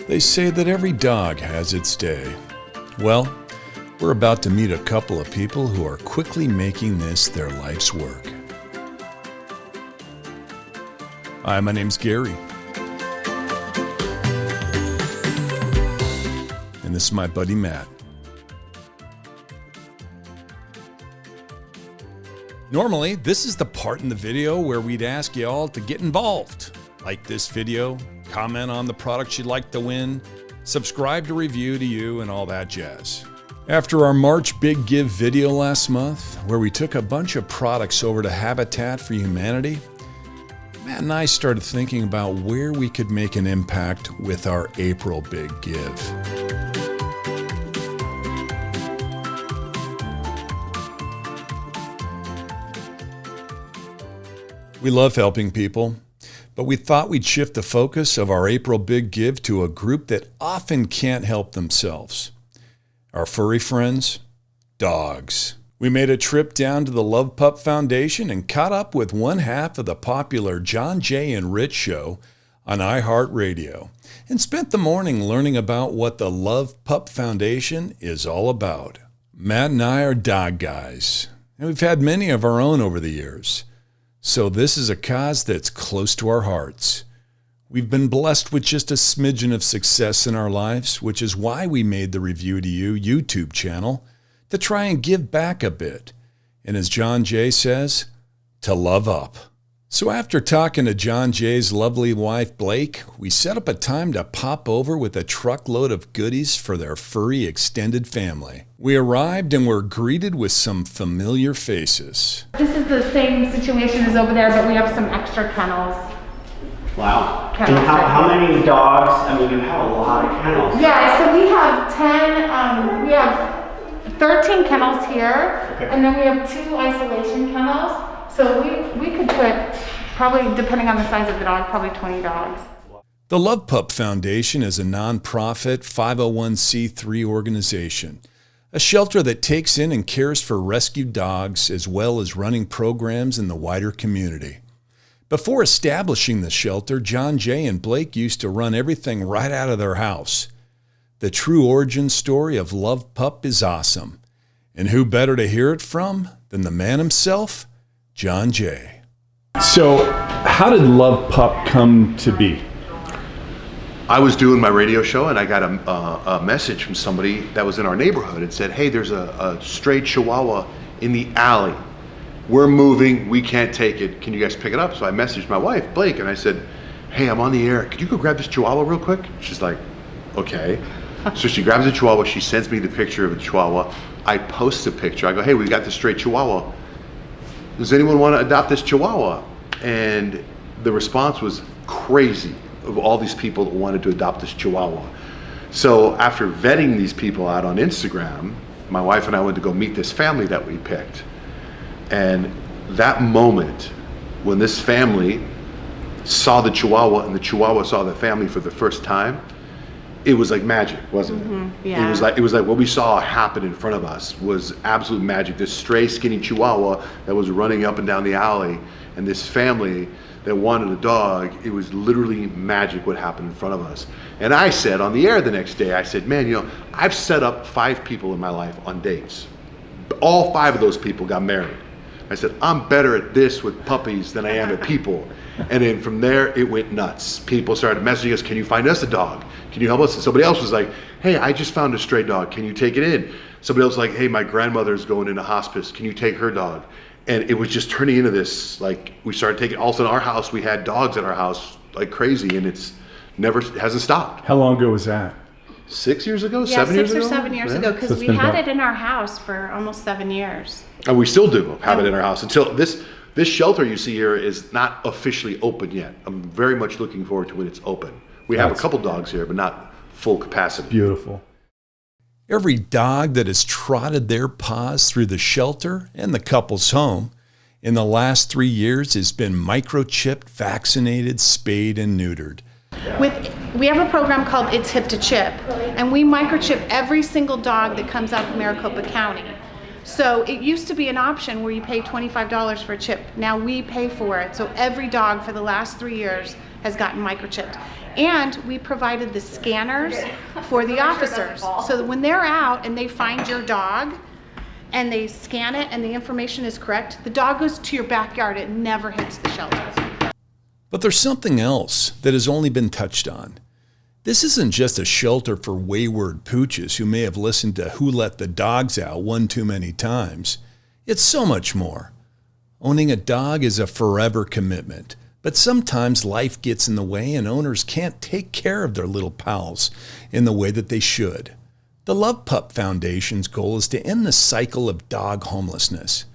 They say that every dog has its day. Well, we're about to meet a couple of people who are quickly making this their life's work. Hi, my name's Gary. And this is my buddy Matt. Normally, this is the part in the video where we'd ask you all to get involved. Like this video, comment on the products you'd like to win, subscribe to Review to You, and all that jazz. After our March Big Give video last month, where we took a bunch of products over to Habitat for Humanity, Matt and I started thinking about where we could make an impact with our April Big Give. We love helping people, but we thought we'd shift the focus of our April Big Give to a group that often can't help themselves. Our furry friends, dogs. We made a trip down to the LovePup Foundation and caught up with one half of the popular Johnjay and Rich show on iHeartRadio and spent the morning learning about what the LovePup Foundation is all about. Matt and I are dog guys, and we've had many of our own over the years. So this is a cause that's close to our hearts. We've been blessed with just a smidgen of success in our lives, which is why we made the Review to You YouTube channel, to try and give back a bit. And as Johnjay says, to love up. So after talking to Johnjay's lovely wife, Blake, we set up a time to pop over with a truckload of goodies for their furry extended family. We arrived and were greeted with some familiar faces. This is the same situation as over there, but we have some extra kennels. Wow. And how many dogs? I mean, you have a lot of kennels. Yeah, so we have 10, we have 13 kennels here, okay. And then we have 2 isolation kennels. So we could put, probably, depending on the size of the dog, probably 20 dogs. The LovePup Foundation is a nonprofit 501c3 organization, a shelter that takes in and cares for rescued dogs as well as running programs in the wider community. Before establishing the shelter, Johnjay and Blake used to run everything right out of their house. The true origin story of LovePup is awesome. And who better to hear it from than the man himself, Johnjay. So, how did LovePup come to be? I was doing my radio show and I got a message from somebody that was in our neighborhood and said, hey, there's a stray Chihuahua in the alley. We're moving, we can't take it. Can you guys pick it up? So I messaged my wife, Blake, and I said, hey, I'm on the air. Could you go grab this Chihuahua real quick? She's like, okay. So she grabs the Chihuahua, she sends me the picture of the Chihuahua. I post the picture. I go, hey, we got this stray Chihuahua. Does anyone want to adopt this Chihuahua? And the response was crazy of all these people that wanted to adopt this Chihuahua. So after vetting these people out on Instagram, my wife and I went to go meet this family that we picked. And that moment when this family saw the Chihuahua and the Chihuahua saw the family for the first time, it was like magic, wasn't it? Yeah. It was like what we saw happen in front of us was absolute magic. This stray, skinny Chihuahua that was running up and down the alley, and this family that wanted a dog. It was literally magic what happened in front of us. And I said on the air the next day, I said, man, you know, I've set up 5 people in my life on dates. All 5 of those people got married. I said, I'm better at this with puppies than I am at people. And then from there, it went nuts. People started messaging us, can you find us a dog? Can you help us? And somebody else was like, hey, I just found a stray dog. Can you take it in? Somebody else was like, hey, my grandmother's going into hospice. Can you take her dog? And it was just turning into this, like, we started taking, also in our house, we had dogs at our house like crazy, and it hasn't stopped. How long ago was that? 6 years ago? Yeah, 7 years ago? 6 or 7 years ago, because we had it in our house for almost 7 years. And we still do have it in our house until this shelter you see here is not officially open yet. I'm very much looking forward to when it's open. We have a couple dogs here, but not full capacity. Beautiful. Every dog that has trotted their paws through the shelter and the couple's home in the last 3 years has been microchipped, vaccinated, spayed, and neutered. We have a program called It's Hip to Chip, and we microchip every single dog that comes out of Maricopa County. So it used to be an option where you pay $25 for a chip. Now we pay for it. So every dog for the last 3 years has gotten microchipped. And we provided the scanners for the officers. So that when they're out and they find your dog and they scan it and the information is correct, the dog goes to your backyard. It never hits the shelter. But there's something else that has only been touched on. This isn't just a shelter for wayward pooches who may have listened to Who Let the Dogs Out one too many times. It's so much more. Owning a dog is a forever commitment, but sometimes life gets in the way and owners can't take care of their little pals in the way that they should. The LovePup Foundation's goal is to end the cycle of dog homelessness.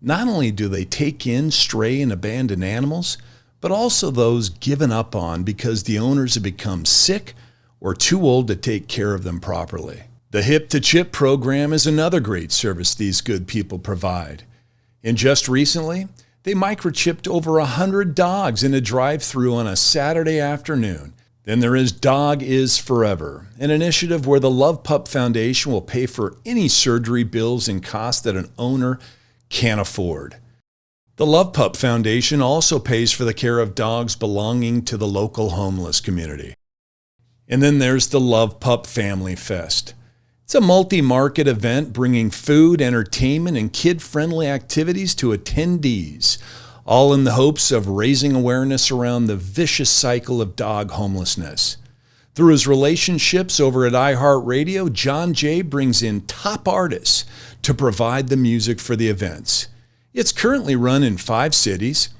Not only do they take in stray and abandoned animals, but also those given up on because the owners have become sick or too old to take care of them properly. The Hip to Chip program is another great service these good people provide. And just recently, they microchipped over 100 dogs in a drive-thru on a Saturday afternoon. Then there is Dog Is Forever, an initiative where the LovePup Foundation will pay for any surgery bills and costs that an owner can't afford. The LovePup Foundation also pays for the care of dogs belonging to the local homeless community. And then there's the LovePup Family Fest. It's a multi-market event bringing food, entertainment, and kid-friendly activities to attendees, all in the hopes of raising awareness around the vicious cycle of dog homelessness. Through his relationships over at iHeartRadio, Johnjay brings in top artists to provide the music for the events. It's currently run in 5 cities,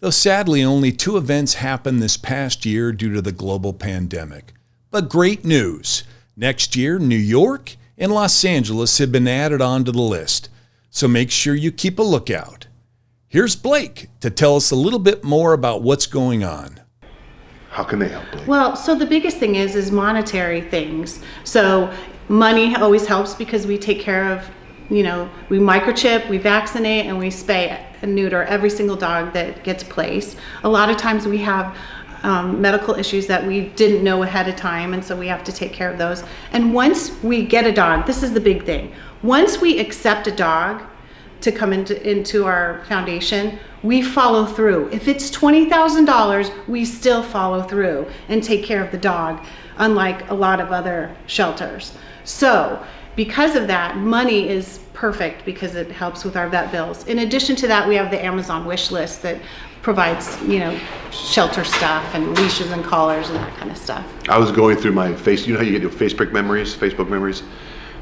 though sadly only 2 events happened this past year due to the global pandemic. But great news! Next year, New York and Los Angeles have been added onto the list, so make sure you keep a lookout. Here's Blake to tell us a little bit more about what's going on. How can they help, Blake? Well, so the biggest thing is monetary things. So money always helps because we take care of, we microchip, we vaccinate, and we spay and neuter every single dog that gets placed. A lot of times we have medical issues that we didn't know ahead of time, and so we have to take care of those. And once we get a dog, this is the big thing. Once we accept a dog to come into our foundation, we follow through. If it's $20,000, we still follow through and take care of the dog, unlike a lot of other shelters. So because of that, money is perfect because it helps with our vet bills. In addition to that, we have the Amazon wish list that provides, shelter stuff and leashes and collars and that kind of stuff. I was going through my how you get your Facebook memories,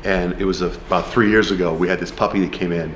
and it was about 3 years ago. We had this puppy that came in,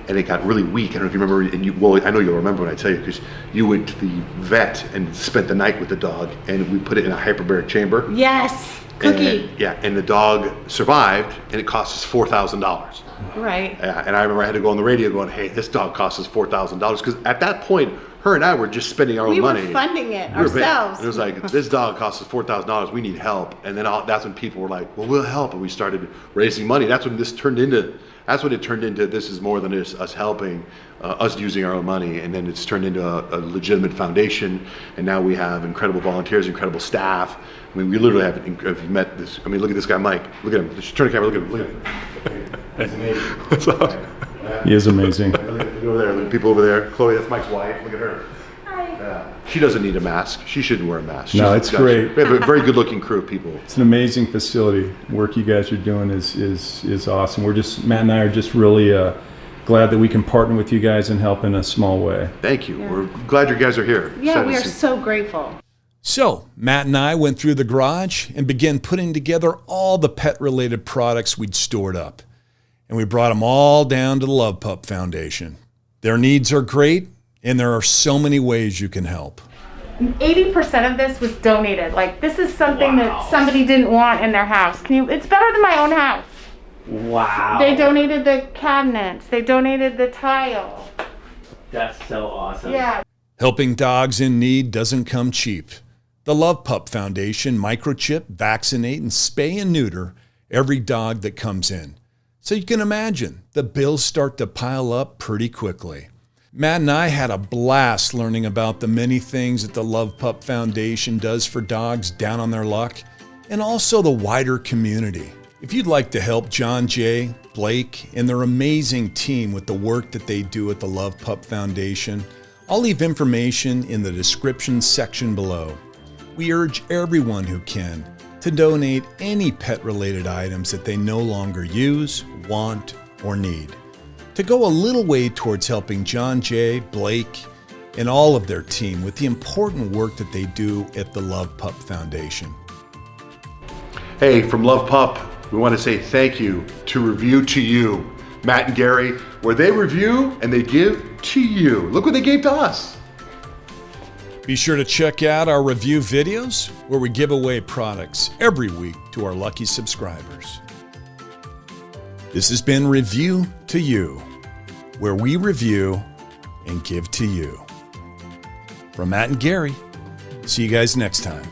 and it got really weak. I don't know if you remember, and I know you'll remember when I tell you, because you went to the vet and spent the night with the dog, and we put it in a hyperbaric chamber. Yes, Cookie. And the dog survived, and it cost us $4,000. Right. And I remember I had to go on the radio going, hey, this dog cost us $4,000, because at that point, her and I were just spending our own money. We were funding it ourselves. It was like, this dog costs us $4,000, we need help. And then that's when people were like, well, we'll help. And we started raising money. That's when it turned into, this is more than just us helping, us using our own money. And then it's turned into a legitimate foundation. And now we have incredible volunteers, incredible staff. I mean, we literally have you met this, look at this guy, Mike. Look at him. Just turn the camera, look at him. He's amazing. What's up? He is amazing. Look over there, look at people over there. Chloe, that's Mike's wife. Look at her. Hi. She doesn't need a mask. She shouldn't wear a mask. No, it's great. We have a very good-looking crew of people. It's an amazing facility. Work you guys are doing is awesome. Matt and I are just really glad that we can partner with you guys and help in a small way. Thank you. Yeah. We're glad you guys are here. Yeah, we are so grateful. So, Matt and I went through the garage and began putting together all the pet-related products we'd stored up. And we brought them all down to the LovePup Foundation. Their needs are great, and there are so many ways you can help. 80% of this was donated. Like, this is something that somebody didn't want in their house. It's better than my own house. Wow. They donated the cabinets. They donated the tile. That's so awesome. Yeah. Helping dogs in need doesn't come cheap. The LovePup Foundation microchip, vaccinate, and spay and neuter every dog that comes in. So you can imagine, the bills start to pile up pretty quickly. Matt and I had a blast learning about the many things that the LovePup Foundation does for dogs down on their luck, and also the wider community. If you'd like to help Johnjay, Blake, and their amazing team with the work that they do at the LovePup Foundation, I'll leave information in the description section below. We urge everyone who can to donate any pet-related items that they no longer use, want, or need, to go a little way towards helping Johnjay, Blake, and all of their team with the important work that they do at the LovePup Foundation. Hey, from LovePup, we want to say thank you to Review to You, Matt and Gary, where they review and they give to you. Look what they gave to us. Be sure to check out our review videos where we give away products every week to our lucky subscribers. This has been Review to You, where we review and give to you. From Matt and Gary, see you guys next time.